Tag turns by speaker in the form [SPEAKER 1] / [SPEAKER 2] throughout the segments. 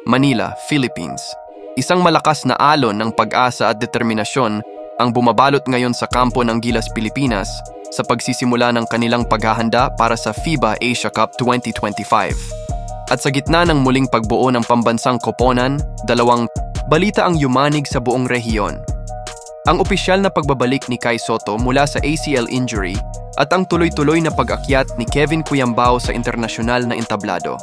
[SPEAKER 1] Manila, Philippines. Isang malakas na alon ng pag-asa at determinasyon ang bumabalot ngayon sa kampo ng Gilas Pilipinas sa pagsisimula ng kanilang paghahanda para sa FIBA Asia Cup 2025. At sa gitna ng muling pagbuo ng pambansang koponan, dalawang balita ang yumanig sa buong rehiyon. Ang opisyal na pagbabalik ni Kai Sotto mula sa ACL injury at ang tuloy-tuloy na pag-akyat ni Kevin Cuyambao sa internasyonal na entablado.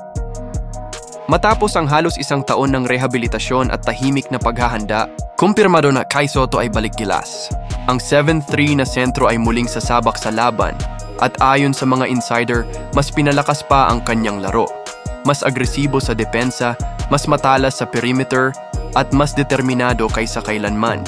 [SPEAKER 1] Matapos ang halos isang taon ng rehabilitasyon at tahimik na paghahanda, kumpirmado na Kai Sotto ay balik Gilas. Ang 7'3" na sentro ay muling sasabak sa laban at ayon sa mga insider, mas pinalakas pa ang kanyang laro. Mas agresibo sa depensa, mas matalas sa perimeter at mas determinado kaysa kailanman.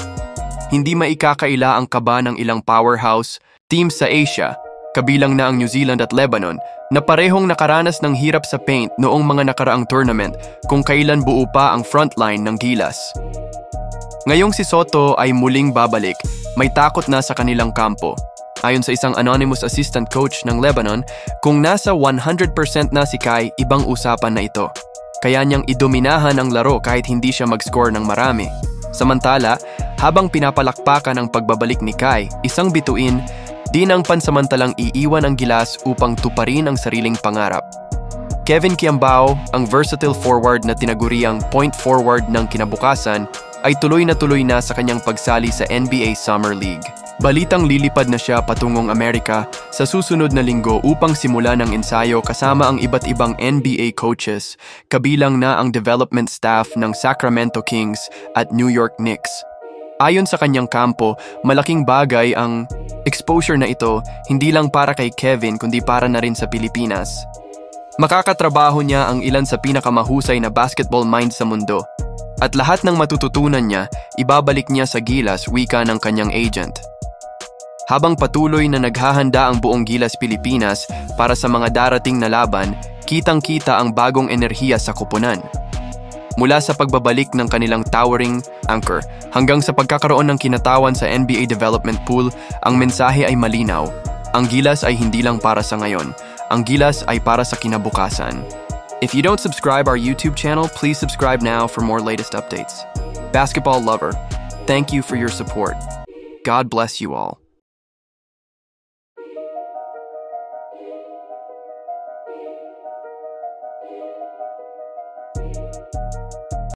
[SPEAKER 1] Hindi maikakaila ang kaba ng ilang powerhouse teams sa Asia, kabilang na ang New Zealand at Lebanon, na parehong nakaranas ng hirap sa paint noong mga nakaraang tournament kung kailan buo pa ang frontline ng Gilas. Ngayong si Sotto ay muling babalik, may takot na sa kanilang kampo. Ayon sa isang anonymous assistant coach ng Lebanon, kung nasa 100% na si Kai, ibang usapan na ito. Kaya niyang idominahan ang laro kahit hindi siya mag-score ng marami. Samantala, habang pinapalakpakan ang pagbabalik ni Kai, isang bituin, di nang pansamantalang iiwan ang Gilas upang tuparin ang sariling pangarap. Kevin Cuyambao, ang versatile forward na tinaguriang point forward ng kinabukasan, ay tuloy na sa kanyang pagsali sa NBA Summer League. Balitang lilipad na siya patungong Amerika sa susunod na linggo upang simulan ang ensayo kasama ang iba't ibang NBA coaches, kabilang na ang development staff ng Sacramento Kings at New York Knicks. Ayon sa kanyang kampo, malaking bagay ang exposure na ito hindi lang para kay Kevin kundi para na rin sa Pilipinas. Makakatrabaho niya ang ilan sa pinakamahusay na basketball minds sa mundo. At lahat ng matututunan niya, ibabalik niya sa Gilas, wika ng kanyang agent. Habang patuloy na naghahanda ang buong Gilas Pilipinas para sa mga darating na laban, kitang-kita ang bagong enerhiya sa koponan. Mula sa pagbabalik ng kanilang towering anchor hanggang sa pagkakaroon ng kinatawan sa NBA Development Pool, ang mensahe ay malinaw. Ang Gilas ay hindi lang para sa ngayon. Ang Gilas ay para sa kinabukasan. If you don't subscribe our YouTube channel, please subscribe now for more latest updates. Basketball lover, thank you for your support. God bless you all.